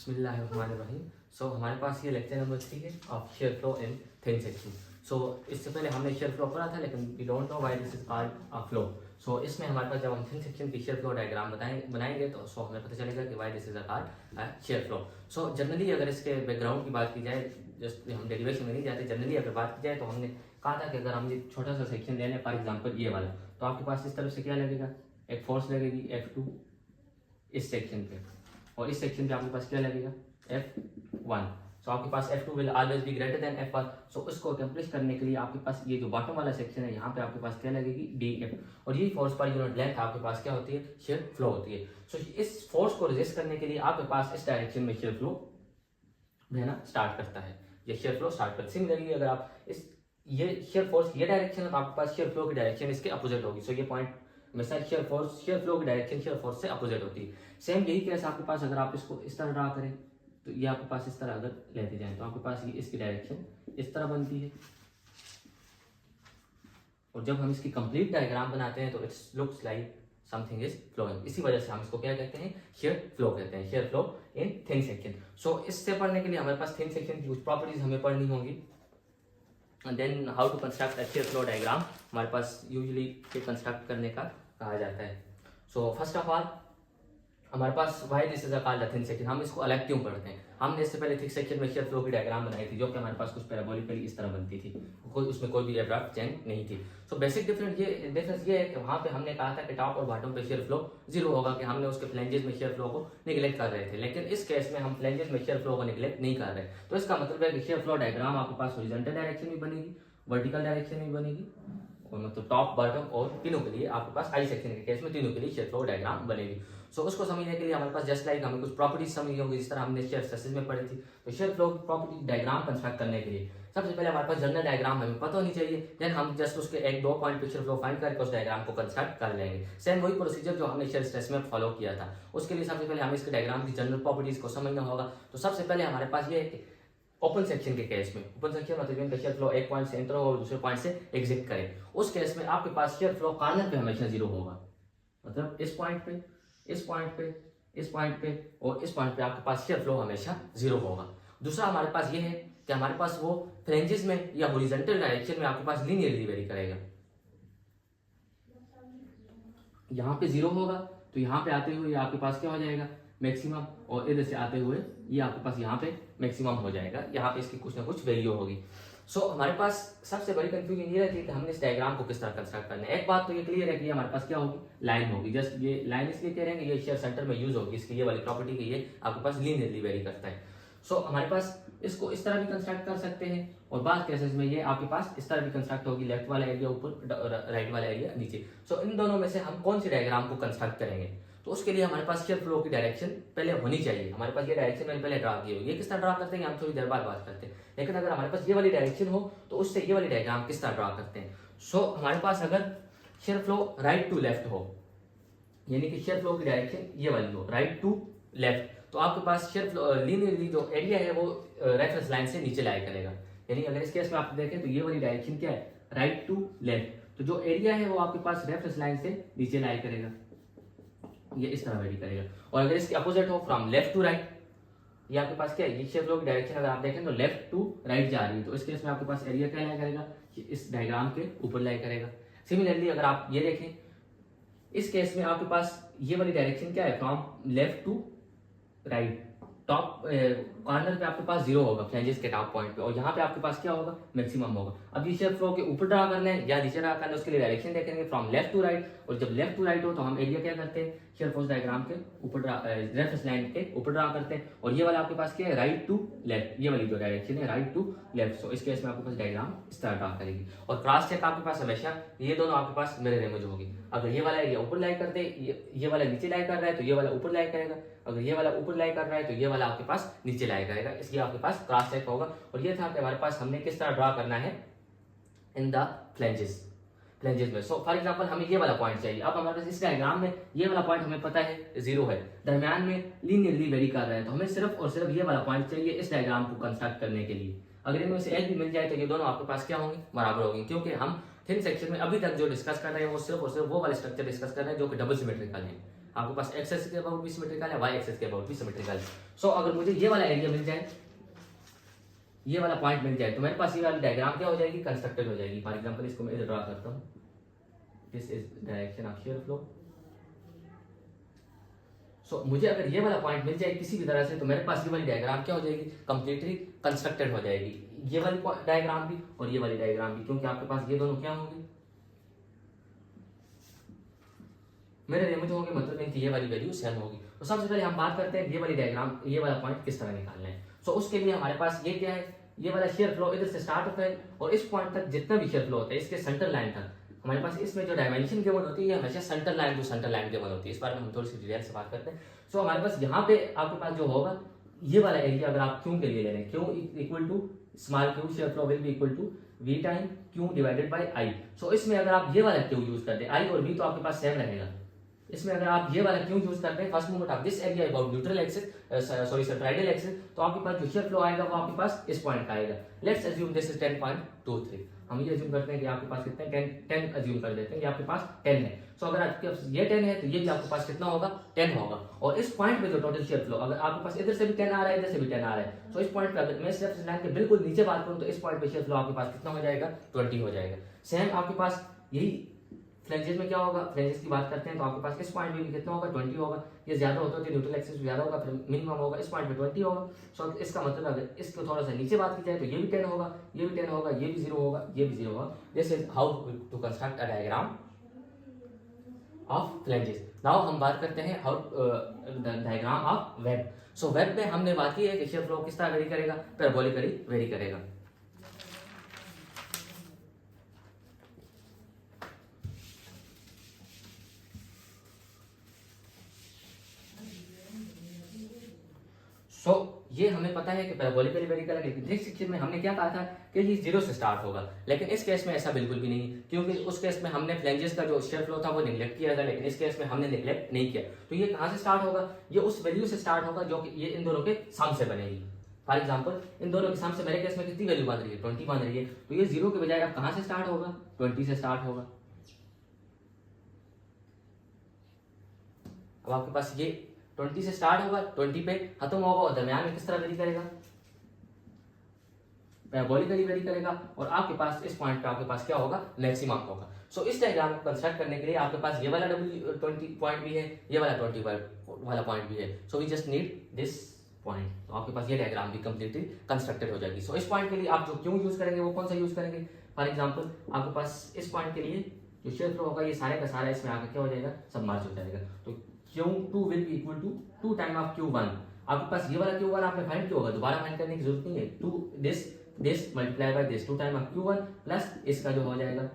बिस्मिल्लाहिर्रहमानिर्रहीम। सो हमारे पास ये लेक्चर नंबर 3 है of shear flow in thin section. So इससे पहले हमने शेयर फ्लो पढ़ा था, लेकिन we don't know why this is called a flow. So इसमें हमारे पास जब हम थिन सेक्शन की शेयर फ्लो डायग्राम बनाएंगे तो हमें पता चलेगा कि why this is a called shear flow. So generally अगर इसके बैकग्राउंड की बात की जाए, जस्ट हम डेरिवेशन में नहीं जाते, जनरली अगर बात की जाए तो हमने कहा था कि अगर हम ये छोटा सा सेक्शन ले लें, फॉर एग्जाम्पल ये वाला, तो आपके पास इस तरफ से क्या लगेगा, एक फोर्स लगेगी F2 इस सेक्शन पे, और इस सेक्शन पे आपके पास क्या लगेगा F1। सो आपके पास F2 will always be greater than F1। सो उसको अकम्प्लिश करने के लिए आपके पास ये जो बॉटम वाला सेक्शन है, यहाँ पे आपके पास क्या लगेगी DF, और यही फोर्स पर यूनिट लेंथ आपके पास क्या होती है, शेयर फ्लो होती है। सो इस फोर्स को रेजिस्ट करने के लिए आपके पास इस डायरेक्शन में शेयर फ्लो बहना स्टार्ट करता है, ये शेयर फ्लो स्टार्ट करता है। सिमिलरली अगर आप ये शेयर फोर्स ये डायरेक्शन है तो आपके पास शेयर फ्लो की डायरेक्शन इसके अपोजिट होगी। सो ये पॉइंट हमेशा शेयर फ्लो की डायरेक्शन शेयर फोर्स से अपोजिट होती है। सेम यही केस आपके पास अगर आप इसको इस तरह ड्रा करें तो ये आपके पास इस तरह अगर लेते जाएं तो आपके पास ये इसकी डायरेक्शन इस तरह बनती है, और जब हम इसकी कंप्लीट डायग्राम बनाते हैं तो it's looks like something is flowing. इसी वजह से हम इसको क्या कहते हैं, शेयर फ्लो कहते हैं, shear flow in thin section. So इससे पढ़ने के लिए हमारे पास थिन सेक्शन की कुछ प्रॉपर्टीज हमें पढ़नी होंगी, and then how to construct a shear flow diagram हमारे पास यूजुअली कंस्ट्रक्ट करने का कहा जाता है। सो फर्स्ट ऑफ ऑल हमारे पास why this is a called thin section, हम इसको अलग क्यों पढ़ते हैं। हमने इससे पहले थिक सेक्शन में शेयर फ्लो की डायग्राम बनाई थी, जो कि हमारे पास कुछ पैराबोलिकली इस तरह बनती थी, उसमें कोई भी एब्रप्ट चेंज नहीं थी। सो बेसिक डिफरेंस ये है कि वहाँ पे हमने कहा था कि टॉप और बॉटम पे शेयर फ्लो जीरो होगा, कि हमने उसके फ्लेंजेस में शेयर फ्लो को निगलेक्ट कर रहे थे, लेकिन इस केस में हम फ्लेंजेस में शेयर फ्लो को निगलेक्ट नहीं कर रहे। तो इसका मतलब है कि शेयर फ्लो डायग्राम आपके पास हॉरिजॉन्टल डायरेक्शन में बनेगी, वर्टिकल डायरेक्शन में बनेगी, और मतलब टॉप बॉटम और तीनों के लिए आपके पास आई सेक्शन के केस में तीनों के लिए शेयर फ्लो डायग्राम बनेगी। सो उसको समझने के लिए हमारे पास जस्ट लाइक हमें कुछ प्रॉपर्टीज समझनी होंगी, जिस तरह हमने शेयर स्ट्रेसेस में पढ़ी थी। तो शेयर फ्लो की प्रॉपर्टी डायग्राम कंस्ट्रक्ट करने के लिए सबसे पहले हमारे पास जनरल डायग्राम हमें पता होनी चाहिए, देन हम जस्ट उसके एक दो पॉइंट पे शेयर फ्लो फाइंड करके उस डायग्राम को कंस्ट्रक्ट कर लेंगे। सेम वही प्रोसीजर जो हमने शेयर स्ट्रेस में फॉलो किया था। उसके लिए सबसे पहले हमें इसके डायग्राम की जनरल प्रॉपर्टीज को समझना होगा। तो सबसे पहले हमारे पास ये है ओपन सेक्शन के केस में, ओपन सेक्शन मतलब शेयर फ्लो एक पॉइंट से एंटर हो और दूसरे पॉइंट से एग्जिट करे, उस केस में आपके पास शेयर फ्लो कॉर्नर पे हमेशा जीरो होगा, मतलब इस पॉइंट पे, इस पॉइंट पे, इस पॉइंट पे और इस पॉइंट पे आपके पास शेयर फ्लो हमेशा जीरो होगा। दूसरा हमारे पास ये है कि हमारे पास वो फ्लेंजेस में या हॉरिजॉन्टल डायरेक्शन में आपके पास लीनियरली वेरी करेगा। यहाँ पे जीरो होगा तो यहाँ पे आते हुए आपके पास क्या हो जाएगा, मैक्सिमम, और इधर से आते हुए ये आपके पास यहाँ पे मैक्सिमम हो जाएगा, यहाँ पे इसकी कुछ ना कुछ वैल्यू होगी। सो हमारे पास सबसे बड़ी कंफ्यूजन ये रहती है कि हमने इस डायग्राम को किस तरह कंस्ट्रक्ट करना है। एक बात तो ये क्लियर है कि हमारे पास क्या होगी, लाइन होगी। जस्ट ये लाइन इसलिए कह रहे हैं कि ये शेयर सेंटर में यूज होगी, इसकी ये वाली प्रॉपर्टी की ये आपके पास लीनियरली वेरी करता है। सो हमारे पास इसको इस तरह भी कंस्ट्रक्ट कर सकते हैं, और बात केसेस में ये आपके पास इस तरह भी कंस्ट्रक्ट होगी, लेफ्ट वाला एरिया ऊपर, राइट वाला एरिया नीचे। सो इन दोनों में से हम कौन सी डायग्राम को कंस्ट्रक्ट करेंगे, तो उसके लिए हमारे पास शेयर फ्लो की डायरेक्शन पहले होनी चाहिए। हमारे पास ये डायरेक्शन मैंने पहले ड्रा की हो, ये किस तरह ड्रा करते हैं हम थोड़ी देर बाद बात करते हैं, लेकिन अगर हमारे पास ये वाली डायरेक्शन हो तो उससे ये वाली डायग्राम किस तरह ड्रा करते हैं। सो हमारे पास अगर shear flow right to left हो, यानी कि शेयर फ्लो की डायरेक्शन ये वाली हो, राइट टू लेफ्ट, तो आपके पास शेयर फ्लो लीनियरली जो एरिया है वो रेफरेंस लाइन से नीचे लाई करेगा। यानी अगर इस केस में आप देखें तो ये वाली डायरेक्शन क्या है, राइट टू लेफ्ट, तो जो एरिया है वो आपके पास रेफरेंस लाइन से नीचे लाई करेगा, ये इस तरह वेरी करेगा। और अगर इसके अपोजिट हो, फ्रॉम लेफ्ट टू राइट, ये आपके पास क्या है, ये शेयर फ्लो की डायरेक्शन अगर आप देखें तो लेफ्ट टू राइट जा रही है, तो इस केस में आपके पास एरिया क्या लाई करेगा, इस डायग्राम के ऊपर लाई करेगा। सिमिलरली अगर आप ये देखें, इस केस में आपके पास ये वाली डायरेक्शन क्या है, from left to right, top corner पे आपके पास जीरो होगा फ्लेंजेस के टॉप पॉइंट पे, और यहाँ पे आपके पास क्या होगा, मैक्सिमम होगा। अब ये शेयर फ्लो के ऊपर ड्रा करना है या नीचे ड्रा करना है, उसके लिए डायरेक्शन देखेंगे फ्रॉम लेफ्ट टू राइट, और जब लेफ्ट टू राइट हो तो हम एरिया क्या करते हैं, शेयर फोर्स डायग्राम के ऊपर रेफरेंस लाइन के ऊपर ड्रा करते हैं, और ये वाला आपके पास क्या है, राइट टू लेफ्ट, ये वाली जो डायरेक्शन है राइट टू लेफ्ट। सो इस केस में आपके पास डायग्राम इस तरह ड्रा करेगी, और क्रॉस चेक आपके पास हमेशा ये दोनों आपके पास मिरर इमेज होगी। अगर ये वाला एरिया ऊपर लाई करते, ये वाला नीचे लाई कर रहा है तो ये वाला ऊपर लाई करेगा, अगर ये वाला ऊपर लाई कर रहा है तो ये वाला आपके पास नीचे लाई करेगा, इसलिए आपके पास क्रॉस चेक होगा। और ये था कि हमारे पास हमने किस तरह ड्रा करना है इन द फ्लेंजेस में। सो फॉर एग्जांपल हमें ये वाला पॉइंट चाहिए। अब हमारे पास इस डायग्राम में ये वाला पॉइंट हमें पता है जीरो है, दरमियान में लीनियरली वेरी कर रहा है, तो हमें सिर्फ और सिर्फ ये वाला पॉइंट चाहिए इस डायग्राम को कंस्ट्रक्ट करने के लिए। अगर इनमें से एक भी मिल जाए तो ये दोनों आपके पास क्या होंगे, बराबर होंगे, क्योंकि हम थिन सेक्शन में अभी तक जो डिस्कस कर रहे हैं वो सिर्फ और सिर्फ वो वाले स्ट्रक्चर डिस्कस कर रहे हैं जो कि डबल सिमेट्रिकल है। आपके पास एक्स एक्सिस के अबाउट भी सिमेट्रिकल है, वाई एक्सिस के अबाउट भी सिमेट्रिकल है। सो अगर मुझे ये वाला एरिया मिल जाए, ये वाला पॉइंट मिल जाए, तो मेरे पास ये वाली डायग्राम क्या हो जाएगी, कंस्ट्रक्टेड हो जाएगी। फॉर एग्जांपल इसको मैं इधर ड्रा करता हूँ, this is direction of shear flow. So मुझे अगर ये वाला पॉइंट मिल जाए किसी भी तरह से, तो मेरे पास ये वाली डायग्राम क्या हो जाएगी, कंप्लीटली कंस्ट्रक्टेड हो जाएगी, ये वाली डायग्राम भी और ये वाली डायग्राम भी, क्योंकि आपके पास ये दोनों क्या होंगे, मेरे लिमिट होंगे, मतलब इनकी ये वाली वैल्यू सेम होगी। तो सबसे पहले हम बात करते हैं ये वाली डायग्राम, ये वाला पॉइंट किस तरह निकालना है। सो उसके लिए हमारे पास ये क्या है, ये वाला शेयर फ्लो इधर से स्टार्ट होता है और इस पॉइंट तक जितना भी शेयर फ्लो होता है इसके सेंटर लाइन तक हमारे पास इसमें जो डायमेंशन गिवन होती है हमेशा centre line to centre line given होती है। इस बारे में हम थोड़ी सी डिटेल से बात करते हैं। सो हमारे पास यहाँ पे आपके पास जो होगा ये वाला एरिया, अगर आप क्यू के लिए ले रहे हैं, Q equal to small Q, shear flow will be equal to V time Q divided by I. So इसमें अगर आप ये वाला क्यू यूज करते हैं, आई और वी तो आपके पास सेम रहेगा, इसमें अगर आप ये वाला क्यू यूज करते हैं first movement of this area about neutral axis, sorry centroidal axis, तो आपके पास जो शेयर फ्लो आएगा वो आपके पास इस पॉइंट का आएगा। लेट्स अज्यूम दिस इज 10.23, हम ये अज्यूम करते हैं कि आपके पास कितने 10 अज्यूम कर देते हैं कि आपके पास 10 है। सो अगर आपके पास ये 10 है तो ये भी आपके पास कितना होगा, 10 होगा। और इस पॉइंट पे जो टोटल शेयर फ्लो, अगर आपके पास इधर से भी 10 आ रहा है, इधर से भी 10 आ रहा है, तो इस पॉइंट पे अगर मैं सिर्फ लाइन के बिल्कुल नीचे बात करूं तो इस पॉइंट पे शेयर फ्लो आपके पास कितना हो जाएगा, 20 हो जाएगा। सेम आपके पास यही फ्लैंजेस में क्या होगा, फ्लैंजेस की बात करते हैं तो आपके पास इस पॉइंट पे भी कितना होगा, 20 होगा। ये ज्यादा होता है न्यूट्रल एक्सिस ज्यादा होगा, फिर मिनिमम होगा, इस पॉइंट पे 20 होगा। सो इसका मतलब अगर इसको थोड़ा सा नीचे बात की जाए तो ये भी 10 होगा, ये भी 10 होगा, ये भी 0 होगा, ये भी 0 होगा। This is how to construct a diagram of flanges. Now हम बात करते हैं how diagram of web. So web में हमने बात की है कि शेयर फ्लो किस तरह वेरी करेगा, पैराबोलिकली वेरी करेगा। सो ये हमें पता है कि पैराबोलिकली वेरी करेगा, लेकिन नेक्स्ट सेक्शन में हमने क्या कहा था कि ये 0 से स्टार्ट होगा, लेकिन इस केस में ऐसा बिल्कुल भी नहीं, क्योंकि उस केस में हमने फ्लैंजेस का जो शेयर फ्लो था वो निगलेक्ट किया था, लेकिन इस केस में हमने निगलेक्ट नहीं किया। तो ये कहाँ से स्टार्ट होगा, ये उस वैल्यू से स्टार्ट होगा जो कि ये इन दोनों के सम से बनेगी। फॉर एग्जाम्पल इन दोनों के सम से मेरे केस में कितनी वैल्यू बन रही है, 20 बन रही है, तो ये 0 के बजाय अब कहाँ से स्टार्ट होगा, 20 से स्टार्ट होगा। अब आपके पास ये 20 से स्टार्ट होगा, 20 पे खत्म होगा और दरमियान में किस तरह वेरी करेगा, पैराबोलिकली वेरी करेगा। और आपके पास इस पॉइंट पे आपके पास क्या होगा, मैक्सिमम होगा। सो इस डायग्राम को कंस्ट्रक्ट करने के लिए आपके पास ये वाला W20 पॉइंट भी है, ये वाला 20 वाला पॉइंट भी है। So we just need this point, तो आपके पास ये डायग्राम भी कंप्लीटली कंस्ट्रक्टेड हो जाएगी। सो इस पॉइंट के लिए आप जो क्यों यूज करेंगे वो कौन सा यूज करेंगे, फॉर एग्जाम्पल आपके पास इस पॉइंट के लिए जो शेयर फ्लो होगा ये सारे का सारा इसमें आकर क्या हो जाएगा, सबमर्ज हो जाएगा। तो Q2 will be equal to 2 time of Q1। आपके पास ये वाला Q1 आपने फाइंड किया होगा, दोबारा फाइंड करने की जरूरत नहीं है। 2 this multiply by this 2 time of Q1 plus इसका जो हो जाएगा,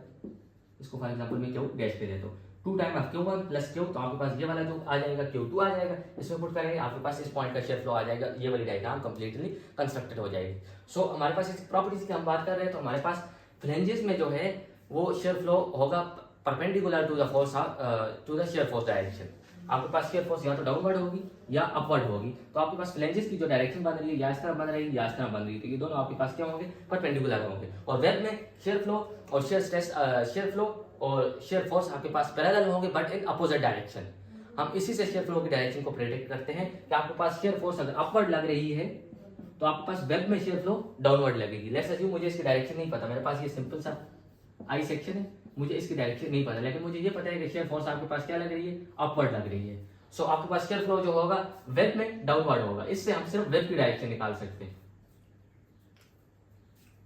इसको फॉर एग्जांपल मैं Q डैश पे देता हूँ, 2 time of Q1 plus Q, तो आपके पास ये वाला जो आ जाएगा Q2 आ जाएगा, इसमें पुट करेंगे आपके पास इस पॉइंट का शेयर फ्लो आ जाएगा, ये वाली डायग्राम कंप्लीटली कंस्ट्रक्टेड हो जाएगी। सो हमारे पास इस प्रॉपर्टीज की हम बात कर रहे हैं, तो हमारे पास फ्लैंजेस में जो है वो शेयर फ्लो होगा perpendicular to the force to the shear force direction. आपके पास शेयर फोर्स या तो डाउनवर्ड होगी या अपवर्ड होगी, तो आपके पास फ्लैंजेस की जो डायरेक्शन बन रही है या इस तरह बन रही है या इस तरह बन रही है, तो ये दोनों आपके पास क्या होंगे, परपेंडिकुलर होंगे। और वेब में शेयर फ्लो और शेयर स्ट्रेस, शेयर फ्लो और शेयर फोर्स आपके पास पैरेलल होंगे बट इन अपोजिट डायरेक्शन। हम इसी से शेयर फ्लो की डायरेक्शन को प्रेडिक्ट करते हैं कि आपके पास शेयर फोर्स अगर अपवर्ड लग रही है तो आपके पास वेब में शेयर फ्लो डाउनवर्ड लगेगी। लेट्स अज्यूम मुझे इसकी डायरेक्शन नहीं पता, मेरे पास ये सिंपल सा आई सेक्शन है, मुझे इसकी डायरेक्शन नहीं पता, लेकिन मुझे ये पता है कि शेयर फोर्स आपके पास क्या लग रही है, अपवर्ड लग रही है। सो आपके पास शेयर फ्लो जो होगा वेब में डाउनवर्ड होगा, इससे हम सिर्फ वेब की डायरेक्शन निकाल सकते हैं।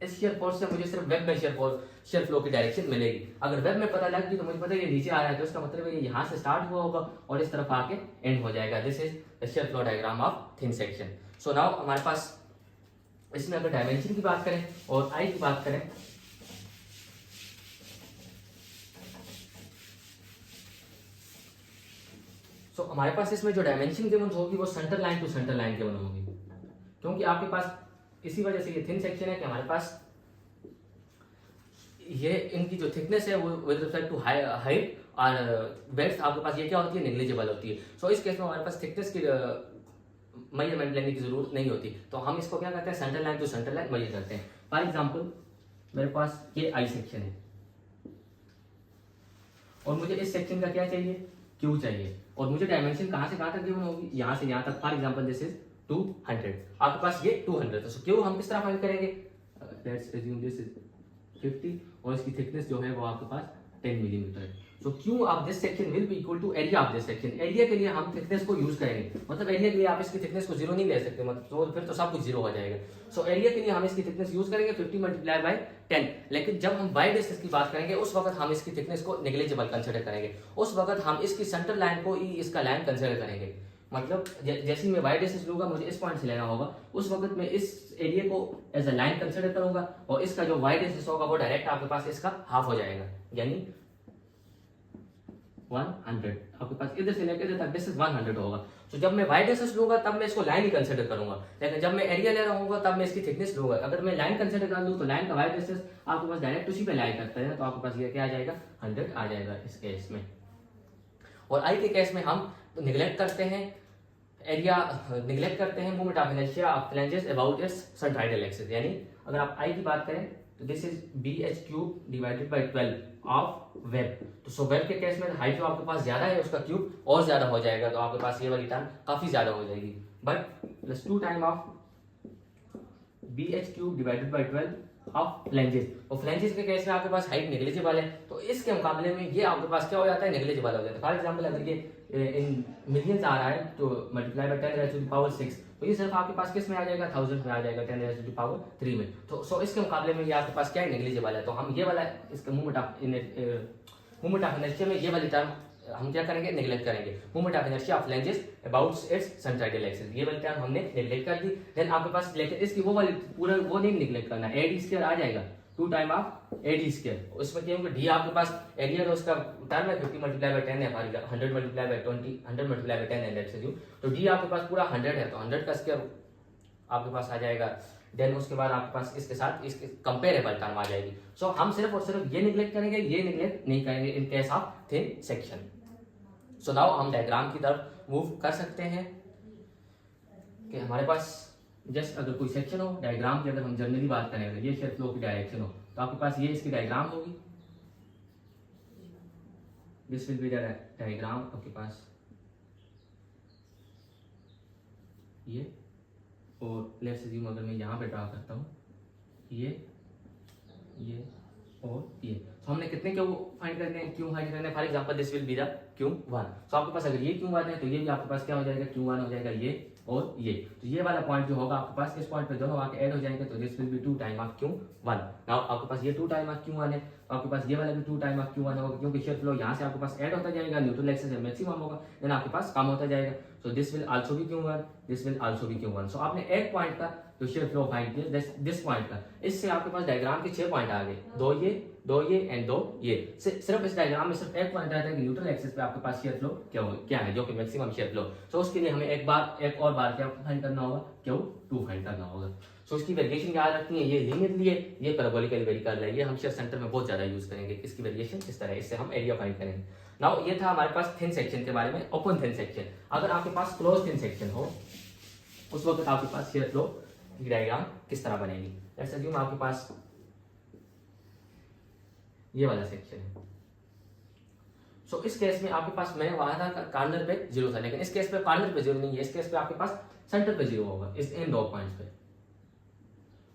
इस शेयर फोर्स से मुझे सिर्फ वेब में शेयर फ्लो की डायरेक्शन मिलेगी। अगर वेब में पता लग गई तो मुझे पता है ये नीचे आ रहा है, तो इसका मतलब है ये यहाँ से स्टार्ट हुआ होगा और इस तरफ आके एंड हो जाएगा। This is the shear flow diagram of thin section. So now हमारे पास इसमें अगर डायमेंशन की बात करें और आई की बात करें, तो हमारे पास इसमें जो डायमेंशन गिवन होगी वो centre line to centre line given होगी, क्योंकि आपके पास इसी वजह से ये थिन सेक्शन है कि हमारे पास ये इनकी जो थिकनेस है वो विद रिस्पेक्ट टू हाइट और वेड्थ आपके पास ये क्या होती है, नेग्लिजिबल होती है। सो इस केस में हमारे पास थिकनेस की मेजरमेंट लेने की जरूरत नहीं होती, तो हम इसको क्या करते हैं, centre line to centre line measure करते हैं। फॉर एग्जाम्पल मेरे पास ये आई सेक्शन है और मुझे इस सेक्शन का क्या चाहिए, क्यू चाहिए और मुझे डायमेंशन कहाँ से कहाँ तक गिवन होगी, यहाँ से यहाँ तक। फॉर एग्जाम्पल दिस इज 200, आपके पास ये 200 है। सो क्यू हम किस तरह फाइंड करेंगे, लेट्स अज्यूम दिस इज 50 और इसकी थिकनेस जो है वो आपके पास 10 मिलीमीटर है। So Q of this section will be equal to area of this section. Area के लिए हम थिकनेस को यूज करेंगे, मतलब एरिया के लिए आप इसकी थिकनेस को जीरो नहीं ले सकते, मतलब तो फिर तो सब कुछ जीरो हो जाएगा। सो एरिया के लिए हम इसकी थिकनेस यूज करेंगे 50 मल्टीप्लाई बाय 10। लेकिन जब हम वाई डिस्टेंस की बात करेंगे उस वक्त हम इसकी थिकनेस को नेग्लिजिबल कंसिडर करेंगे, उस वक्त हम इसकी सेंटर लाइन को इसका लाइन कंसिडर करेंगे। मतलब जैसे मैं वाई डिस्टेंस लूंगा, मुझे इस पॉइंट से लेना होगा, उस वक्त मैं इस एरिया को एज अ लाइन कंसिडर करूंगा और इसका जो वाई डिस्टेंस होगा वो डायरेक्ट आपके पास इसका हाफ हो जाएगा, यानी 100। आपके पास इधर से लेकर इधर तक डिस्टेंस 100 होगा। तो जब मैं वाई डिस्टेंस लूंगा तब मैं इसको लाइन ही कंसिडर करूंगा, लेकिन जब मैं एरिया ले रहा हूँ तब मैं इसकी थिकनेस लूंगा। अगर मैं लाइन कंसिडर कर लूँ तो लाइन का वाई डिस्टेंस आपके पास डायरेक्ट उसी पे लाई करता है, तो आपके पास ये क्या आ जाएगा, 100 आ जाएगा इस केस में। और आई के केस में हम निगलेक्ट करते हैं एरिया, निगलेक्ट करते हैं movement of inertia of flanges about it's centroidal axis. यानी अगर आप आई की बात करें तो this is BH³ divided by 12 of web. तो सो वेब के केस में हाइट जो आपके पास ज्यादा है उसका क्यूब और ज्यादा हो जाएगा, तो आपके पास ये वाली टर्म काफी ज्यादा हो जाएगी। But plus 2 time of BH³ divided by 12 of flanges. और फ्लैंजेस के केस में आपके पास हाइट नेग्लिजिबल है, तो इसके मुकाबले में ये आपके पास क्या हो जाता है, नेग्लिजिबल हो जाता है। फॉर एग्जांपल अगर ये इन मिलियंस आ रहा है तो multiply by 10 raise to the power 6, तो ये सिर्फ आपके पास किस में आ जाएगा, 1000 में आ जाएगा, 10 रेज़ टू द पावर 3 में। तो सो इसके मुकाबले में ये आपके पास क्या है, नेग्लिजिबल है। तो हम ये वाला इसका मूवमेंट ऑफ इनर्शिया में ये वाली टर्म हम क्या करेंगे, नेग्लेक्ट करेंगे। Movement of inertia of flanges about it's centroidal axis, ये वाली टर्म हमने नेग्लेक्ट कर दी। देन आपके पास लेकिन इसकी वो वाली पूरा वो नहीं नेग्लेक्ट करना, AD² आ जाएगा 2 टाइम ऑफ AD²। उसमें क्या होगा, डी आपके पास एरिया तो उसका टर्म है 50 मल्टीप्लाई बाय 10 है, 100 मल्टीप्लाई बाय 20, 100 मल्टीप्लाई बाय 10 है, लेट्स अज्यूम। तो डी आपके पास पूरा 100 है, तो 100 का स्क्वायर आपके पास आ जाएगा। देन उसके बाद आपके पास इसके साथ इसके कंपेरेबल टर्म आ जाएगी। सो हम सिर्फ और सिर्फ ये निगलेक्ट करेंगे, ये निगलेक्ट नहीं करेंगे in case of thin section. So now हम डायग्राम की तरफ मूव कर सकते हैं कि हमारे पास जस्ट अगर कोई सेक्शन हो, डायग्राम की अगर हम जनरली बात करें, अगर ये शेयर फ्लो की डायरेक्शन हो तो आपके पास ये इसकी डायग्राम होगी, this will be the diagram आपके पास ये। और लेट्स अज्यूम अगर मैं यहाँ पे ड्रा करता हूँ ये और ये, तो हमने कितने क्यों फाइंड करने हैं, क्यों फाइंड करने हैं। For example this will be the Q1। तो आपके पास अगर ये Q1 है तो ये भी आपके पास क्या हो जाएगा, Q1 हो जाएगा ये और ये। तो ये वाला पॉइंट जो होगा आपके पास, इस पॉइंट पे दोनों आके ऐड हो जाएंगे, तो this will B 2 time of Q1। Now आपके पास ये 2 टाइम ऑफ Q1 है, तो आपके पास ये वाला भी 2 टाइम ऑफ Q1 होगा, क्योंकि शेयर फ्लो यहाँ से आपके पास ऐड होता जाएगा, न्यूट्रल एक्सिस से मैक्सिमम होगा, देन आपके पास कम होता जाएगा। So this will also B Q1, this will also B Q1। सो आपने एक पॉइंट का जो शेयर फ्लो फाइंड किया, दिस पॉइंट का, इससे आपके पास डायग्राम के 6 पॉइंट आ गए, 2 ये एंड 2 ये। सिर्फ इस डायग्राम में सिर्फ एक पॉइंट आता है कि न्यूट्रल एक्सिस पे आपके पास शेयर फ्लो क्या है, जो कि मैक्सिमम शेयर फ्लो। सो उसके लिए हमें एक और बार क्या फाइंड करना होगा, Q2 फाइंड करना होगा। सो इसकी वेरिएशन याद रखनी है, ये लिनियरली है, ये पैराबोलिकली वेरी कर रहा है, ये हम शेयर सेंटर में बहुत ज्यादा यूज करेंगे। इसकी वेरिएशन इस तरह, इससे हम एरिया फाइंड करेंगे। नाउ ये था हमारे पास थिन सेक्शन के बारे में, ओपन थिन सेक्शन। अगर आपके पास क्लोज थिन सेक्शन हो उस वक्त आपके पास शेयर फ्लो की डायग्राम किस तरह बनेगी। लेट्स अज्यूम आपके पास ये वाला सेक्शन है। सो इस केस में आपके पास मैं वहां था कॉर्नर पे 0 था, लेकिन इस केस पे कॉर्नर पे 0 नहीं है, इस केस पे आपके पास सेंटर पे 0 होगा, इस इन 2 पॉइंट्स पे।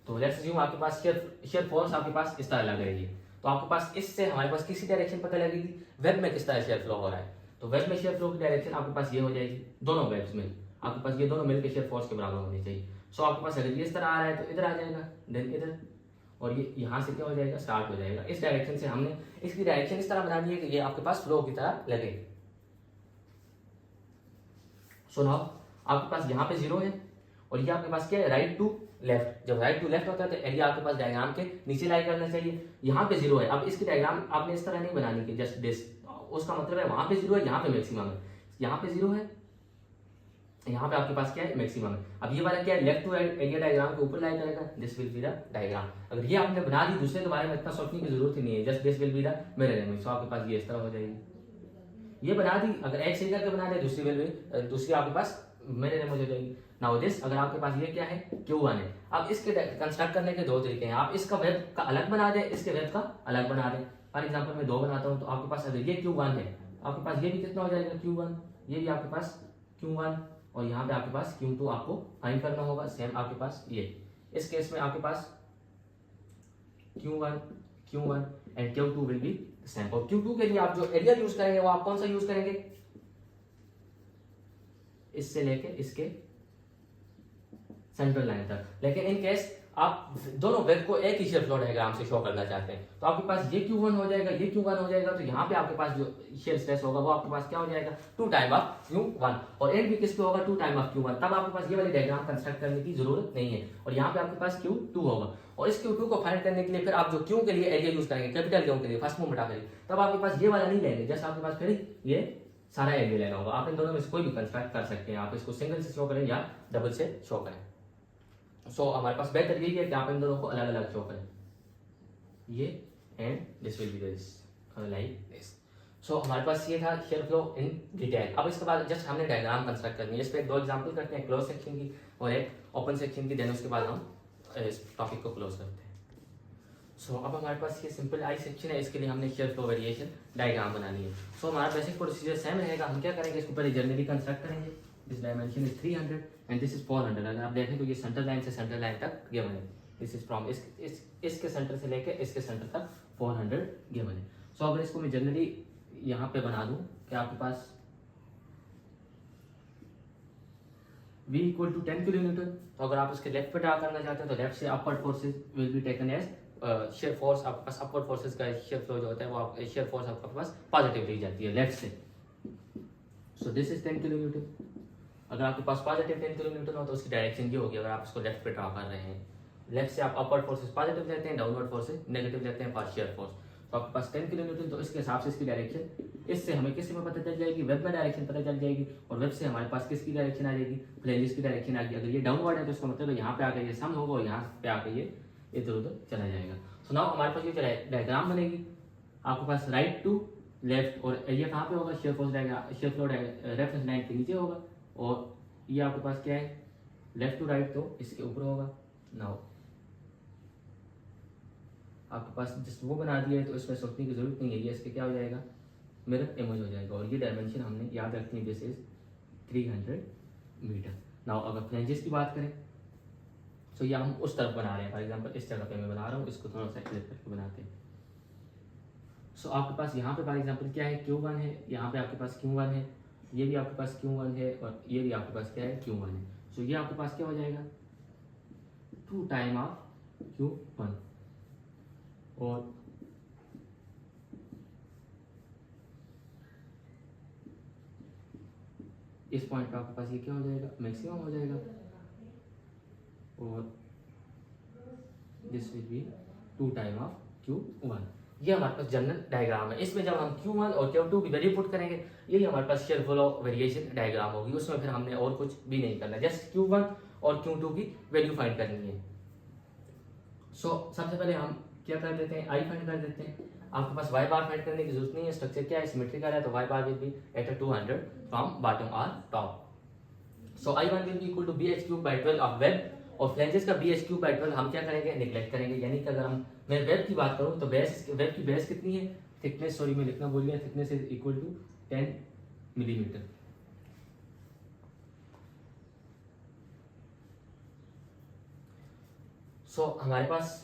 तो लेट्स अज्यूम आपके पास शेयर फोर्स आपके पास इस तरह लग रही है, तो आपके पास इससे हमारे पास किसी डायरेक्शन पता लगेगी, वेब में किस तरह शेयर फ्लो हो रहा है। तो वेब में शेयर फ्लो की डायरेक्शन आपके पास ये हो जाएगी, दोनों वेब्स में आपके पास ये दोनों मिलकर शेयर फोर्स के बराबर होनी चाहिए। सो आपके पास अगर ये इस तरह आ रहा है तो इधर आ जाएगा, देन इधर, और ये यहाँ से क्या हो जाएगा, स्टार्ट हो जाएगा। इस डायरेक्शन से हमने इसकी डायरेक्शन इस तरह बना दी है कि ये आपके पास फ्लो की तरह लगे। सो नाउ आपके पास यहाँ पे 0 है और ये आपके पास क्या है, राइट टू लेफ्ट। जब राइट टू लेफ्ट होता है तो एरिया आपके पास डायग्राम के नीचे लाई करना चाहिए। यहाँ पे 0 है, अब इसकी डायग्राम आपने इस तरह नहीं बनानी कि जस्ट दिस, उसका मतलब है वहां पे 0 है, यहाँ पे मैक्सिमम है, यहाँ पे 0 है, यहाँ पे आपके पास क्या है, मैक्सिमम है। अब ये वाला क्या है, लेफ्ट टू एरिया डायग्राम के ऊपर लाई करेगा, this will be the diagram. अगर ये आपने बना दी, दूसरे के बारे में इतना सोचने की जरूरत ही नहीं है, just this will be the mirror image. So आपके पास ये इस तरह हो जाएगी, ये बना दी। अगर एक सही करके बना दे, दूसरी आपके पास मिरर इमेज हो जाएगी। नाउ दिस, अगर आपके पास ये क्या है, Q1 है। अब इसके कंस्ट्रक्ट करने के 2 तरीके हैं, आप इसका वेब का अलग बना दें, इसके वेब का अलग बना दें। फॉर एग्जाम्पल मैं 2 बनाता हूँ, तो आपके पास अगर ये Q1 है, आपके पास ये भी कितना हो जाएगा Q1, ये भी आपके पास Q1, और यहाँ पे आपके पास Q2 आपको फाइंड करना होगा। सेम आपके पास ये इस केस में आपके पास Q1 and Q2 will B same. और Q2 के लिए आप जो एरिया यूज करेंगे वो आप कौन सा यूज करेंगे, इससे लेके इसके सेंट्रल लाइन तक। लेकिन इन केस आप दोनों वेब को एक ही शेयर फ्लो डायग्राम से शो करना चाहते हैं तो आपके पास ये Q1 हो जाएगा, ये Q1 हो जाएगा, तो यहाँ पे आपके पास जो शेयर स्ट्रेस होगा वो आपके पास क्या हो जाएगा 2 टाइम ऑफ Q1, और एंड भी किस पे होगा 2 टाइम ऑफ Q1। तब आपके पास ये वाली डायग्राम कंस्ट्रक्ट करने की जरूरत नहीं है, और यहाँ पे आपके पास Q2 होगा। और इस Q2 को फाइंड करने के लिए फिर आप जो Q के लिए एरिया यूज करेंगे कैपिटल Q के लिए फर्स्ट मूवमेंट आकर, तब आपके पास ये वाला नहीं लेंगे, जस्ट आपके पास फिर ये सारा एरिया लेना होगा। आप इन दोनों में से कोई भी कंस्ट्रक्ट कर सकते हैं, आप इसको सिंगल से शो करें या डबल से शो करें। सो हमारे पास बेहतर यही है कि आप इन दोनों को अलग अलग शो करें, ये and this will be this like this. So हमारे पास ये था शेयर फ्लो इन डिटेल। अब इसके बाद जस्ट हमने डायग्राम कंस्ट्रक्ट करनी है। इस पे 2 एग्जांपल करते हैं, क्लोज सेक्शन की और एक ओपन सेक्शन की, देन उसके बाद हम इस टॉपिक को क्लोज करते हैं। सो अब हमारे पास ये सिंपल आई सेक्शन है, इसके लिए हमने शेयर फ्लो वेरिएशन डायग्राम बनानी है। सो हमारा बेसिक प्रोसीजर सेम रहेगा। हम क्या करेंगे, इसको पहले जनरली कंस्ट्रक्ट करेंगे। This dimension is 300 and this is 400। अगर आप देखें तो ये सेंटर लाइन से सेंटर लाइन तक गिवन है। दिस इज फ्रॉम इसके सेंटर से लेके इसके सेंटर तक 400 गिवन है। सो अगर इसको मैं जनरली यहाँ पे बना दूं कि आपके पास V इक्वल टू 10 किलोमीटर, तो अगर आप इसके लेफ्ट पे ड्रा करना चाहते हैं तो लेफ्ट से upward forces will be taken as shear force. आपके पास अपवर्ड फोर्सेज का शेयर फ्लो जो होता है वो शेयर फोर्स आपके पास पॉजिटिव ली जाती है लेफ्ट से। So this is 10 kilometre. अगर आपके पास पॉजिटिव 10 किलोमीटर हो तो उसकी डायरेक्शन ये होगी, अगर आप इसको लेफ्ट पे ड्रा कर रहे हैं, लेफ्ट से आप अपवर्ड फोर्सेज पॉजिटिव लेते हैं, डाउनवर्ड फोर्सेज नेगेटिव लेते हैं फॉर शेयर फोर्स। तो आपके पास 10 किलोमीटर, तो इसके हिसाब से इसकी डायरेक्शन, इससे हमें किस में पता चल जाएगी, वेब में डायरेक्शन पता चल जाएगी, और वेब से हमारे पास किसकी डायरेक्शन आ जाएगी, फ्लैंजेस की डायरेक्शन आ गई। अगर ये डाउनवर्ड है तो इसका मतलब यहाँ पे आकर ये सम होगा और यहाँ पे आकर ये इधर उधर चला जाएगा। सो नाउ हमारे पास ये डायग्राम बनेगी, आपके पास राइट टू लेफ्ट, और ये कहाँ पे होगा, shear force diagram, share flow reference line के नीचे होगा, और ये आपके पास क्या है लेफ्ट टू राइट तो इसके ऊपर होगा। नाउ आपके पास जिस वो बना दिया है तो इसमें सोचने की जरूरत नहीं है, ये इसके क्या हो जाएगा मिरर इमेज हो जाएगा, और ये डायमेंशन हमने याद रखनी है, दिस इज 300 मीटर। नाउ अगर फ्लैंजेस की बात करें तो ये हम उस तरफ बना रहे हैं, फॉर एग्जांपल इस जगह पे मैं बना रहा हूँ, इसको थोड़ा सा क्लियर करके बनाते हैं। सो आपके पास यहाँ पे फॉर एग्जांपल क्या है Q1 है, यहाँ पे आपके पास Q1 है, ये भी आपके पास Q1 है, और ये भी आपके पास क्या है Q1 है। सो ये आपके पास क्या हो जाएगा 2 टाइम ऑफ Q1, और इस पॉइंट पे आपके पास ये क्या हो जाएगा मैक्सिमम हो जाएगा, और this will B 2 time of Q1। ये हमारे पास जनरल डायग्राम है। इसमें जब हम Q1 और Q2 की वैल्यू पुट करेंगे, यही हमारे पास शेयर फ्लो वेरिएशन डायग्राम होगी। उसमें फिर हमने और कुछ भी नहीं करना, जस्ट Q1 और Q2 की वैल्यू फाइंड करनी है। सो सबसे पहले हम क्या कर देते हैं, आई फाइंड कर देते हैं। आपके पास वाई बार फाइंड करने की जरूरत नहीं है, स्ट्रक्चर क्या है सिमेट्रिकल है, तो Y bar will be at 200 from bottom और top. So I1 will be equal to BH³/12 of web, और फ्लैंजेस का BH³/12 हम क्या करेंगे नेग्लेक्ट करेंगे, यानी कि अगर हम मैं वेब की बात करूं तो वेब की बेस कितनी है, थिकनेस, सॉरी मैं लिखना भूल गया, thickness is equal to 10 millimetre. So हमारे पास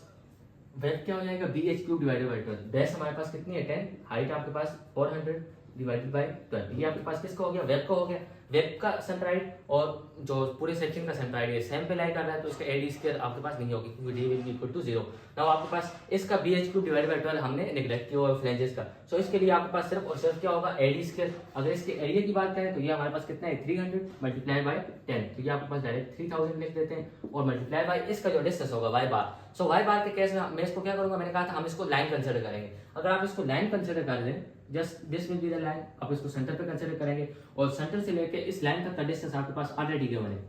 वेब क्या हो जाएगा BH³/12। बेस हमारे पास कितनी है 10, हाइट आपके पास 400 डिवाइडेड बाय 12। ये आपके पास किसका हो गया, वेब का हो गया। वेब का सेंट्राइड और जो पूरे सेक्शन का सेंट्राइड है सेम पे लाई कर रहा है, तो इसका AD स्क्वायर आपके पास नहीं होगी क्योंकि D will be equal to 0। Now आपके पास इसका BH³/12 हमने नेग्लेक्ट किया और फ्लैंजेस का, सो इसके लिए आपके पास सिर्फ और सिर्फ क्या होगा AD स्क्वायर। अगर इसके एरिया की बात करें तो ये हमारे पास कितना है 300 मल्टीप्लाई बाय 10, तो ये आपके पास डायरेक्ट 3000 लिख देते हैं, और मल्टीप्लाई बाय इसका जो डिस्टेंस होगा वाई बार। सो वाई बार के केस में मैं इसको क्या करूंगा, मैंने कहा था हम इसको लाइन कंसिडर करेंगे। अगर आप इसको लाइन कंसिडर कर लें, just this will be the line, आप इसको सेंटर पे कंसिडर करेंगे, और सेंटर से लेके इस लाइन तक का डिस्टेंस आपके पास ऑलरेडी गिवन है।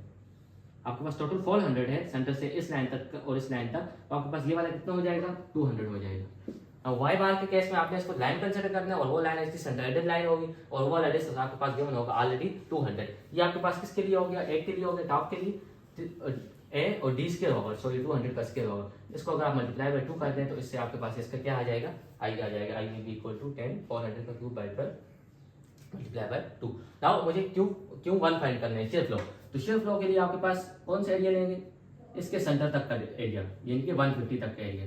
आपके पास टोटल 400 है सेंटर से इस लाइन तक और इस लाइन तक, तो आपके पास ये वाला कितना हो जाएगा 200 हो जाएगा। अब वाई बार के केस में आपने इसको लाइन कंसिडर करना है, और वो लाइन इसकी सेंट्राइडेड लाइन होगी, और वो वाला डिस्टेंस आपके पास गिवन होगा ऑलरेडी 200। ये आपके पास किसके लिए हो गया, एक के लिए हो गया टॉप के लिए, ए और डी स्केयर होगा, सॉरी 200 का स्केयर होगा। इसको अगर आप मल्टीप्लाई बाय 2 कर दें तो इससे आपके पास इसका क्या आ जाएगा, आई आ जाएगा, I will be equal to 10 400 का cube by 12 multiply by 2। Now मुझे Q1 फाइंड करना है, शेयर फ्लो। तो शेयर फ्लो के लिए आपके पास कौन सा एरिया लेंगे, इसके सेंटर तक का एरिया, यानी कि 150 तक का एरिया।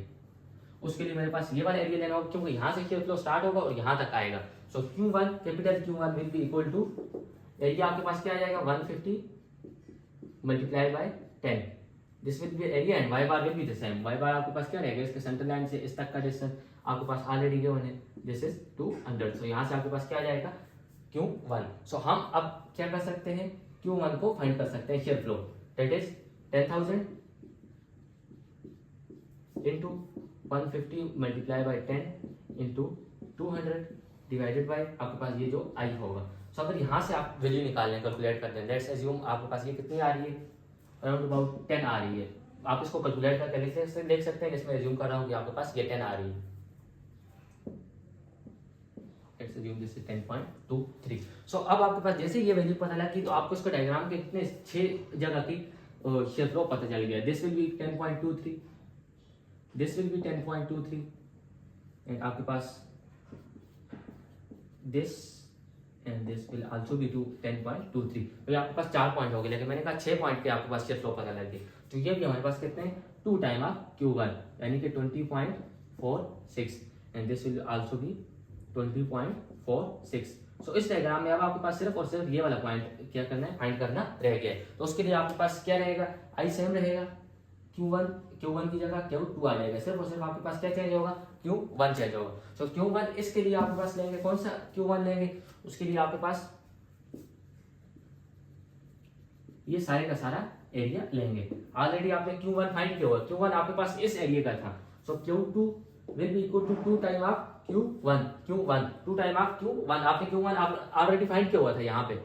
उसके लिए मेरे पास ये वाला एरिया लेना होगा, क्योंकि यहाँ से शेयर फ्लो स्टार्ट होगा और यहाँ तक आएगा। So Q1 capital Q1 will be equal to area आपके पास क्या आ जाएगा 150 multiply by 10। This will be area and y bar will be the same. y bar आपके पास क्या रहेगा, इसके सेंटर लाइन से इस तक का डिस्टेंस आपके पास ऑलरेडी गिवन है, दिस इज 200। सो यहाँ से आपके पास क्या आ जाएगा Q1। सो हम अब क्या कर सकते हैं, Q1 को फाइंड कर सकते हैं shear flow, that is 10,000 into 150 multiply by 10 into 200 divided by आपके पास ये जो आई होगा। सो अगर यहाँ से आप वैल्यू निकाल लें, कैलकुलेट कर दें, लेट्स अज्यूम आपके पास ये कितनी आ रही है, अराउंड अबाउट 10 आ रही है। आप इसको कैलकुलेट करके देख सकते हैं, इसमें अज्यूम कर रहा हूँ कि आपके पास ये 10 आ रही है। Let's assume this is 10.23। सो अब आपके पास जैसे ये वैल्यू पता लगी, तो आपको इसको डायग्राम के कितने 6 जगह की शेयर फ्लो पता चल गया। This will be 10.23, this will be 10.23 and आपके पास this and this will also be to 10.23। तो आपके पास 4 पॉइंट हो गए, लेकिन मैंने कहा 6 पॉइंट के आपके पास शेयर फ्लो पता लग गई। तो ये भी हमारे पास कितने 2 टाइम ऑफ Q1 यानी कि 20.46 and this will also B 20.46। सो इस डायग्राम में अब आपके पास सिर्फ और सिर्फ ये वाला पॉइंट क्या करना है, फाइंड करना रह गया है। तो उसके लिए आपके पास क्या रहेगा, आई सेम रहेगा, Q1 की जगह Q2 आ जाएगा। सिर्फ और सिर्फ आपके पास क्या चेंज होगा, Q1 चेंज होगा। सो Q1 इसके लिए आपके पास लेंगे, कौन सा Q1 लेंगे, उसके लिए आपके पास ये सारे का सारा एरिया लेंगे। ऑलरेडी आपने Q1 फाइंड किया हुआ, Q1 आपके पास इस एरिया का था। So Q2 will be equal to 2 time of Q1 2 time of Q1। आपने Q1 ऑलरेडी फाइंड किया हुआ था, यहाँ पे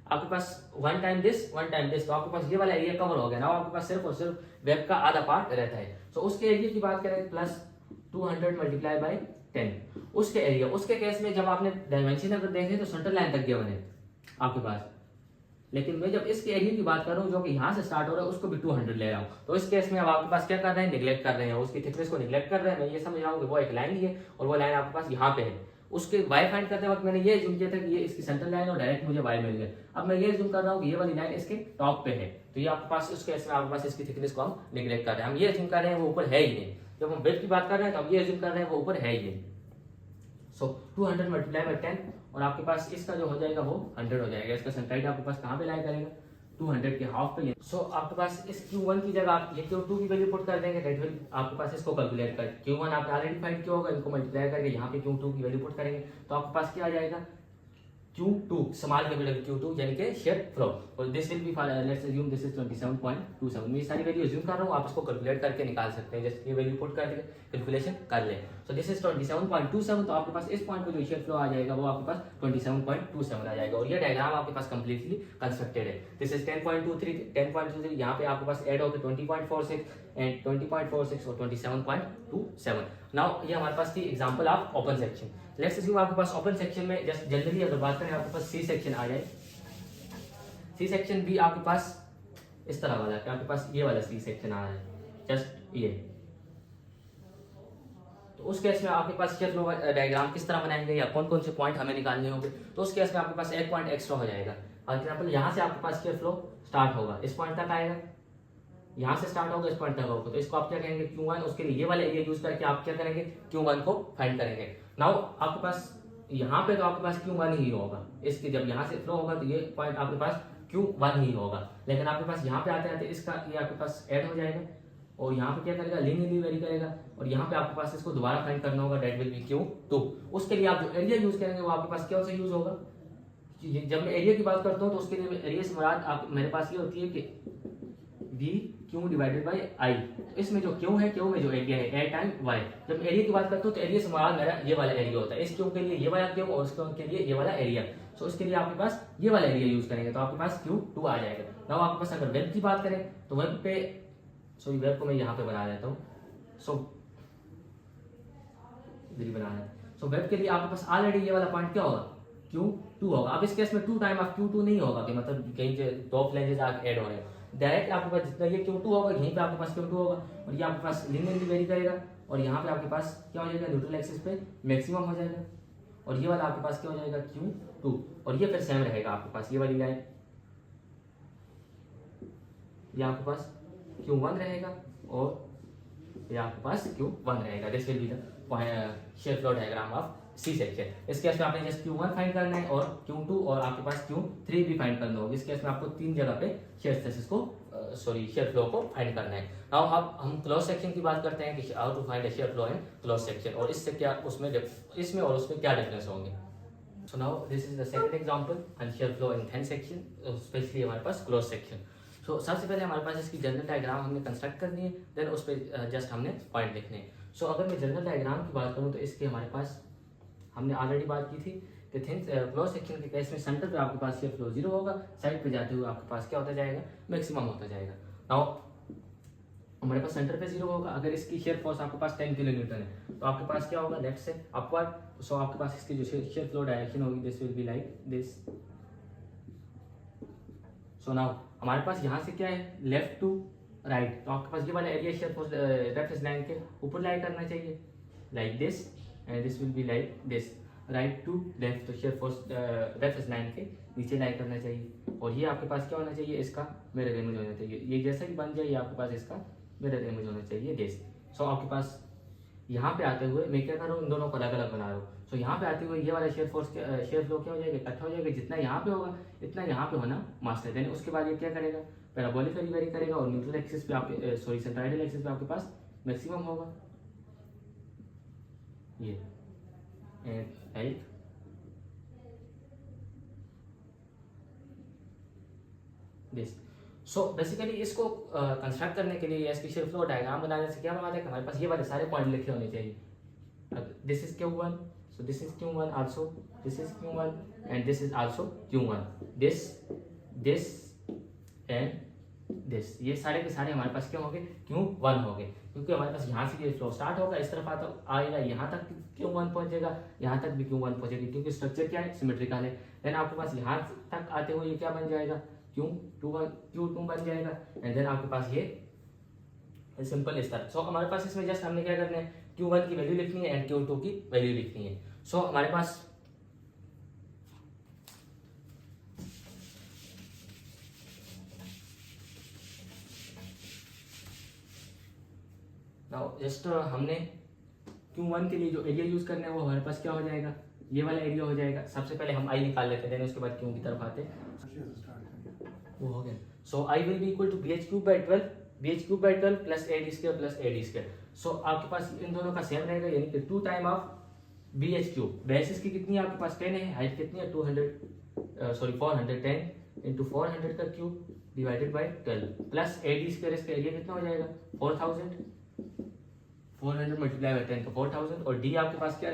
आपके पास 1 टाइम दिस 1 टाइम दिस, तो आपके पास ये वाला एरिया कवर हो गया ना। आपके पास सिर्फ और सिर्फ वेब का आधा पार्ट रहता है। सो उसके एरिया की बात करें प्लस 200 मल्टीप्लाई बाय 10 उसके एरिया। उसके केस में जब आपने डायमेंशन अगर देखे तो सेंटर लाइन तक गिवन है आपके पास, लेकिन मैं जब इसके एरिया की बात कर रहा हूँ जो कि यहाँ से स्टार्ट हो रहा है उसको भी 200 ले रहा हूँ। तो इस केस में अब आपके पास क्या कर रहे हैं, निगलेक्ट कर रहे हैं, उसकी थिकनेस को निगलेक्ट कर रहे हैं। मैं ये समझ रहा हूँ कि वो एक लाइन ही है और वो लाइन आपके पास यहाँ पे है। उसके वाई फाइंड करते वक्त मैंने ये जूम किया था कि ये इसकी सेंटर लाइन और डायरेक्ट मुझे वाई मिल गया। अब मैं ये जूम कर रहा हूँ कि ये वाली लाइन इसके टॉप पे है, तो ये आपके पास उसके केस में आपके पास इसकी थिकनेस को हम निगलेक्ट कर रहे हैं। हम ये जूम कर रहे हैं वो ऊपर है ही नहीं। जब हम वेब की बात कर रहे हैं तो हम ये जूम कर रहे हैं वो ऊपर है ही नहीं। सो 200 मल्टीप्लाई बाय 10 और आपके पास इसका जो हो जाएगा वो 100 हो जाएगा। इसका सेंट्राइड आपके पास कहाँ पे लाई करेगा, 200 के हाफ पे। सो आपके पास इस Q1 की जगह आप ये Q2 की वैल्यू पुट कर देंगे, दैट विल आपके पास इसको कैलकुलेट कर Q1 आपने ऑलरेडी फाइंड किया होगा, इनको मल्टीप्लाई करके यहाँ पे Q2 की वैल्यू पुट करेंगे तो आपके पास क्या आ जाएगा Q2 स्मॉल कैपिटल Q2 यानी कि शेयर फ्लो। और this will B let's assume this is 27.27। मैं सारी वैल्यू अज्यूम कर रहा हूँ, आप इसको कैलकुलेट करके निकाल सकते हैं। जस्ट ये वैल्यू पुट करके कैलकुलेशन कर लें। So this is 27.27। तो आपके पास इस पॉइंट पे जो शेयर फ्लो आ जाएगा वो आपके पास 27.27 आ जाएगा। और ये डायग्राम आपके पास कंप्लीटली कंस्ट्रक्टेड है। दिस इज 10.23 यहाँ पे आपके पास ऐड होकर 20.46 एंड 20.46 और 27.27। नाउ ये हमारे पास थी example of open section. Let's assume आपके पास ओपन सेक्शन में जस्ट जनरली अगर बात करें आपके पास सी सेक्शन आ जाए। सी सेक्शन भी आपके पास इस तरह वाला है, आपके पास ये वाला सी सेक्शन आ रहा है, जस्ट ये। तो उस केस में आपके पास शेयर फ्लो डायग्राम किस तरह बनाएंगे या कौन कौन से पॉइंट हमें निकालने होंगे, तो उस केस में आपके पास एक पॉइंट एक्स्ट्रा हो जाएगा। फॉर एग्जाम्पल यहाँ से आपके पास शेयर फ्लो स्टार्ट होगा, इस पॉइंट तक आएगा, यहाँ से स्टार्ट होगा इस पॉइंट तक होगा, तो इसको आप क्या करेंगे Q1। उसके लिए ये वाला एरिया यूज करके आप क्या करेंगे Q1 को फाइंड करेंगे। नाउ आपके पास यहाँ पे तो आपके पास Q1 ही होगा, इसके जब यहाँ से फ्लो होगा तो ये पॉइंट आपके पास Q1 ही होगा। लेकिन आपके पास यहाँ पे आते आते इसका ये आपके पास ऐड हो जाएगा और यहाँ पे क्या करेगा लीनियरली वेरी करेगा और यहाँ पे आपके पास इसको दोबारा फाइंड करना होगा, दैट विल बी Q2। उसके लिए आप जो एरिया यूज करेंगे वो आपके पास क्या से यूज होगा। जब मैं एरिया की बात करता हूँ तो उसके लिए एरिया से मुराद आप मेरे पास ये होती है कि V Q divided by I। इसमें जो Q है, Q में जो एरिया है A टाइम Y। जब एरिया की बात करता हूँ तो एरिया से मुराद मेरा ये वाला एरिया होता है। इस Q के लिए ये वाला Q और इस Q के लिए ये वाला एरिया। सो इसके लिए आपके पास ये वाला एरिया यूज करेंगे तो आपके पास Q2 आ जाएगा। नाउ आपके पास अगर वेब की बात करें तो वेब पे सॉरी वेब को मैं यहाँ पे बना देता हूँ। सो वेब के लिए आपके पास ऑलरेडी ये वाला पॉइंट क्या होगा Q2 होगा। अब इस केस में 2 टाइम ऑफ Q2 नहीं होगा कि मतलब कहीं दो फ्लैंजेस ऐड हो रहे हैं, डायरेक्ट आपके पास जितना ये Q2 होगा यहीं पे आपके पास Q2 होगा और ये आपके पास लीनियरली वेरी करेगा और यहाँ पे आपके पास क्या हो जाएगा न्यूट्रल एक्सिस पे मैक्सिमम हो जाएगा। और ये वाला आपके पास क्या हो जाएगा Q2, और ये फिर सेम रहेगा आपके पास ये वाली लाइन, ये आपके पास Q1 रहेगा और ये आपके पास Q1 रहेगा। This will be the shear flow diagram of C section. इस केस में आपने जस्ट Q1 फाइंड करना है और Q2 और आपके पास Q3 भी फाइंड करना होगा। इस केस में आपको 3 जगह पे शेयर स्ट्रेसेस को शेयर फ्लो को फाइंड करना है। नाउ अब हम क्लोज सेक्शन की बात करते हैं कि how to find shear flow in close section, और इससे क्या उसमें इसमें और उसमें क्या डिफरेंस होंगे। So now this is the second example and share flow in thin section, specially हमारे पास क्लोज सेक्शन। सो सबसे पहले हमारे पास इसकी जनरल डायग्राम हमने कंस्ट्रक्ट करनी है, देन उस पर जस्ट हमने पॉइंट लिखने हैं। सो अगर मैं जनरल डायग्राम की बात करूँ तो इसके हमारे पास हमने ऑलरेडी बात की थी कि थिन क्लोज सेक्शन के केस में सेंटर पे आपके पास शेयर फ्लो 0 होगा, साइड पे जाते हुए आपके पास क्या होता जाएगा, मैक्सिमम होता जाएगा। नाउ हमारे पास सेंटर पे 0 होगा, अगर इसकी शेयर फोर्स आपके पास 10 किलोन्यूटन है तो आपके पास क्या होगा, लेफ्ट से अपवर्ड। सो आपके पास इसकी जो शेयर फ्लो डायरेक्शन होगी this will be like this. So now हमारे पास यहाँ से क्या है, लेफ्ट टू राइट, तो आपके पास ये वाला area shear force reference line के ऊपर लाई करना चाहिए like this, and this will be like this. Right to left, तो शेयर फोर्स रेफरेंस लाइन के नीचे लाई करना चाहिए, और ये आपके पास क्या होना चाहिए, इसका मिरर इमेज होना चाहिए। ये जैसा कि बन जाए ये आपके पास इसका मिरर इमेज होना चाहिए दिस। सो आपके पास यहाँ पे आते हुए मैं क्या कर रहा हूँ, इन दोनों को अलग अलग बना रहा हूँ। सो यहाँ पे आते हुए ये वाला शेयर फोर्स शेयर फ्लो क्या हो जाएगा, इकट्ठा हो जाएगा, जितना यहाँ पे होगा इतना यहाँ पे होना मस्ट है। देन उसके बाद ये क्या करेगा, पैराबोलिकली वेरी करेगा, और न्यूट्रल एक्सिस पे आपके सेंट्रोइडल एक्सिस पे आपके पास मैक्सिमम होगा ये एंड दिस। सो बेसिकली इसको कंस्ट्रक्ट करने के लिए इसकी शेयर फ्लो डायग्राम बनाने से क्या बात है कि हमारे पास ये वाले सारे पॉइंट लिखे होने चाहिए। This is Q1, so this is Q1 also, this is Q1 and this is also Q1, this and this, ये सारे के सारे हमारे पास क्या होंगे, Q1 होंगे, क्योंकि हमारे पास यहाँ से ये फ्लो स्टार्ट होगा, इस तरफ आता आएगा, यहाँ तक Q1 पहुंचेगा, यहाँ तक भी Q1 पहुंचेगी, क्योंकि स्ट्रक्चर क्या है, सिमेट्रिकल है। देन आपके पास यहाँ तक आते हुए ये क्या बन जाएगा, Q2 बन जाएगा, एंड देन आपके पास ये सिंपल इस तरह। सो हमारे पास इसमें जस्ट हमने क्या करना है, Q1 की वैल्यू लिखनी है एंड Q2 की वैल्यू लिखनी है। सो हमारे पास नाउ जस्ट हमने Q1 के लिए जो एरिया यूज करना है वो हमारे पास क्या हो जाएगा, ये वाला एरिया हो जाएगा। सबसे पहले हम I निकाल लेते हैं, देन उसके बाद Q की तरफ आते वो हो गया। So I will be equal to BH³/12, BH³/12 plus AD² plus AD²। So आपके पास इन दोनों का सेम रहेगा, यानी कि 2 टाइम ऑफ BH³। बेस इसकी कितनी है आपके पास 10 है, हाइट कितनी है 410 इंटू 400 का cube divided by 12 plus AD², इसका एरिया कितना हो जाएगा 4000, 400 मल्टीप्लाई बाई 10 तो 4000, और D आपके पास क्या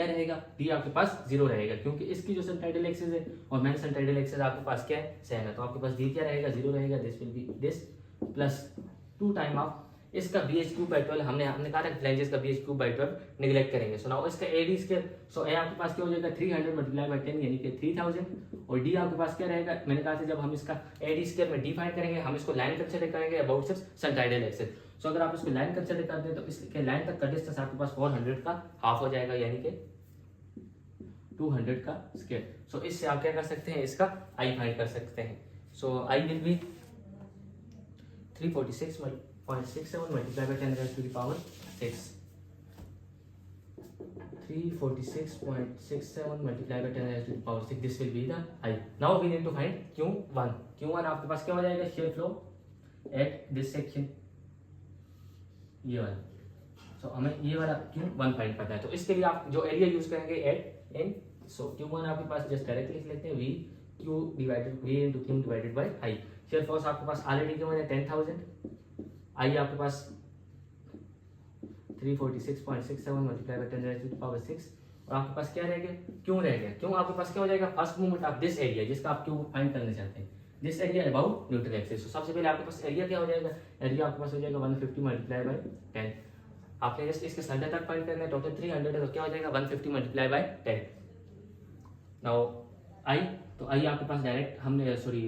रहेगा, D आपके पास 0 रहेगा, क्योंकि इसकी जो सेंट्रोइडल एक्सिस है और मेन सेंट्रोइडल एक्सिस आपके पास क्या है, सेम है, तो आपके पास D क्या रहेगा, 0 रहेगा। This will be this plus 2 time of इसका BH³/12, हमने कहा था फ्लैंजेस का BH³/12 निगलेक्ट करेंगे। सो नाउ इसका AD², सो A आपके पास क्या हो जाएगा 300 मल्टीप्लाई बाई 10 यानी कि 3000, और D आपके पास क्या रहेगा, मैंने कहा था जब हम इसका AD² में D फाइंड करेंगे हम इसको लाइन कंसीडर करेंगे अबाउट सेंट्रोइडल एक्सिस। सो अगर आप इसको लाइन कंसीडर करते हैं तो इसके लाइन तक का डिस्टेंस आपके पास 400 का हाफ हो जाएगा, यानी कि 200 का स्क्वायर। सो इससे आप क्या कर सकते हैं, इसका I फाइंड कर सकते हैं। So I will be 346.67 multiply by 10 raised to the power 6, 346.67 multiply by 10 raised to the power 6, this will be the I। Now we need to find Q1। Q1 आपके पास क्या हो जाएगा, shear flow at this section, ये वाला। सो हमें ये वाला Q1 फाइंड करना है, तो इसके लिए आप जो एरिया यूज करेंगे एट इन, सो Q1 आपके पास जस्ट डायरेक्ट लिख लेते हैं V into Q divided by I। Share force आपके पास ऑलरेडी क्या है 10,000, I आपके पास 346.67 multiply by 10 raised to the power 6, और आपके पास क्या रह गया, क्यों रह गया, क्यों आपके पास क्या हो जाएगा, first movement of this area जिसका आप क्यों फाइंड करना चाहते हैं, this area about neutral axis. तो सबसे पहले आपके पास एरिया क्या हो जाएगा, एरिया आपके पास हो जाएगा 150 मल्टीप्लाई बाई 10, आपने जस्ट इसके सेंटर तक फाइंड करना है, टोटल 300 है, तो क्या हो जाएगा 150 मल्टीप्लाई बाई 10। नाउ I, तो I आपके पास डायरेक्ट हमने सॉरी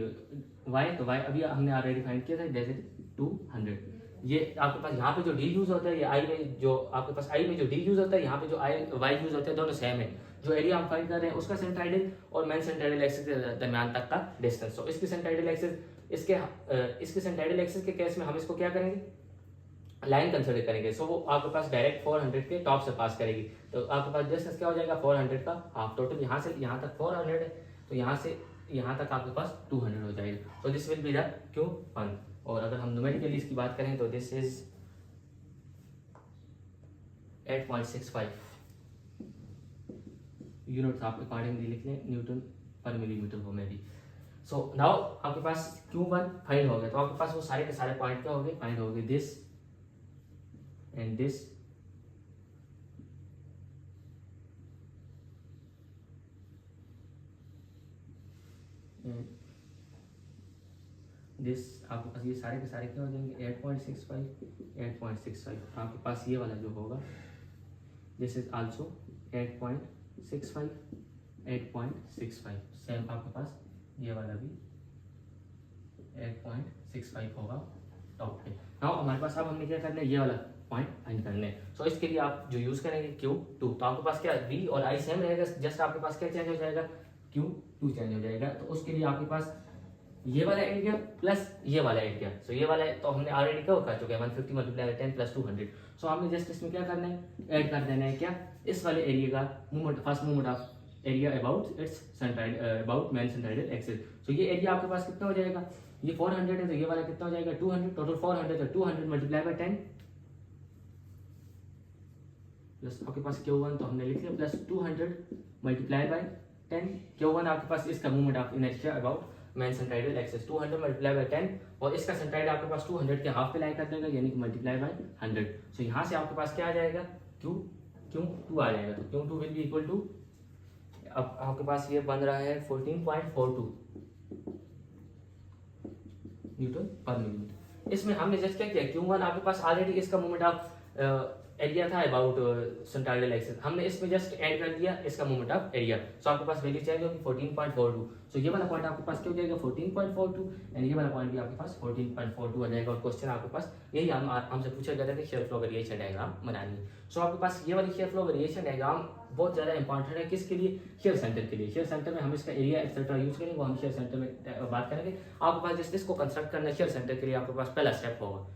Y, तो Y अभी हमने ऑलरेडी फाइंड किया था, दैट इज 200, ये आपके पास यहाँ पे जो डी यूज होता है, ये आई में जो आपके पास आई में जो डी यूज होता है, यहाँ पे जो आई वाई यूज होता है, दोनों सेम है। जो एरिया हम फाइंड कर रहे हैं उसका सेंट्राइडल और मेन सेंट्राइडल एक्सिस के दरमियान तक का डिस्टेंस। तो इसकी सेंट्राइडल एक्सिस इसके सेंट्राइडल एक्सिस के केस में हम इसको क्या करेंगे, लाइन कंसिडर करेंगे। सो वो आपके पास डायरेक्ट 400 के टॉप से पास करेगी। तो आपके पास डिस्टेंस क्या हो जाएगा, 400 का हाफ। टोटल यहाँ से यहाँ तक 400 है, तो यहाँ से यहाँ तक आपके पास 200 हो जाएगा। तो this will be the Q1। और अगर हम न्यूमेरिकली इसकी बात करें तो दिस इज 8.65 यूनिट्स आप अकॉर्डिंगली लिख लें, न्यूटन पर मिलीमीटर हो में भी। सो नाउ आपके पास Q1 फाइंड हो गया। तो आपके पास वो सारे के सारे पॉइंट क्या हो गए, फाइंड हो गए, दिस एंड दिस दिस। आपके पास ये सारे के सारे क्या हो जाएंगे, 8.65 आपके पास ये वाला जो होगा, दिस इज आल्सो 8.65 सेम आपके पास ये वाला भी 8.65 होगा टॉप पे। नाउ हमारे पास अब हमने क्या करना है, ये वाला पॉइंट फाइंड करना है। सो इसके लिए आप जो यूज करेंगे Q2, तो आपके पास क्या V और I सेम रहेगा, जस्ट आपके पास क्या चेंज हो जाएगा, Q2 चेंज हो जाएगा। तो उसके लिए आपके पास ये वाला एरिया प्लस ये वाला एरिया। सो ये वाला तो हमने ऑलरेडी क्या कर चुके हैं, 150 मल्टीप्लाई 10 प्लस 200। सो हमने जस्ट इसमें क्या करना है, ऐड कर देना है क्या, इस वाले एरिया का movement, first movement of area about its centroid about main centroidal axis. So ये एरिया आपके पास कितना हो जाएगा, ये 400 है, तो ये वाला कितना हो जाएगा 200। टोटल 400 है, 200 मल्टीप्लाई बाय 10 प्लस आपके पास Q1 तो हमने लिख लिया, प्लस 200 मल्टीप्लाई बाय 10। Q1 आपके पास इसका movement of inertia about main centroidal axis 200 multiply by 10, और इसका सेंट्राइड आपके पास 200 के हाफ पे लाई कर देगा, यानी कि मल्टीप्लाई बाय 100। सो यहाँ से आपके पास क्या आ जाएगा, Q2 आ जाएगा। तो Q2 will be equal to, अब आपके पास ये बन रहा है 14.42 न्यूटन पर मिलीमीटर। इसमें हमने जस्ट क्या किया, Q1 आपके पास ऑलरेडी इसका मूवमेंट ऑफ एरिया था अबाउट सेंट्राइडल एक्सिस, हमने इसमें जस्ट ऐड कर दिया इसका मूवमेंट ऑफ एरिया। सो आपके पास वैल्यू चाहिए होगी 14.42। सो ये वाला पॉइंट आपके पास क्या हो जाएगा 14.42, एंड ये वाला पॉइंट भी आपके पास 14.42 आ जाएगा। और क्वेश्चन आपके पास यही हमसे पूछा गया था कि शेयर फ्लो वेरिएशन डायग्राम बनानी है। सो आपके पास ये वाली शेयर फ्लो वेरिएशन डायग्राम बहुत ज्यादा इंपॉर्टेंट है, किसके लिए, शेयर सेंटर के लिए। शेयर सेंटर में हम इसका एरिया एक्सेट्रा यूज करेंगे, वो हम शेयर सेंटर में बात करेंगे। आपके पास जिस इसको कंस्ट्रक्ट करना है शेयर सेंटर के लिए, आपके पास पहला स्टेप होगा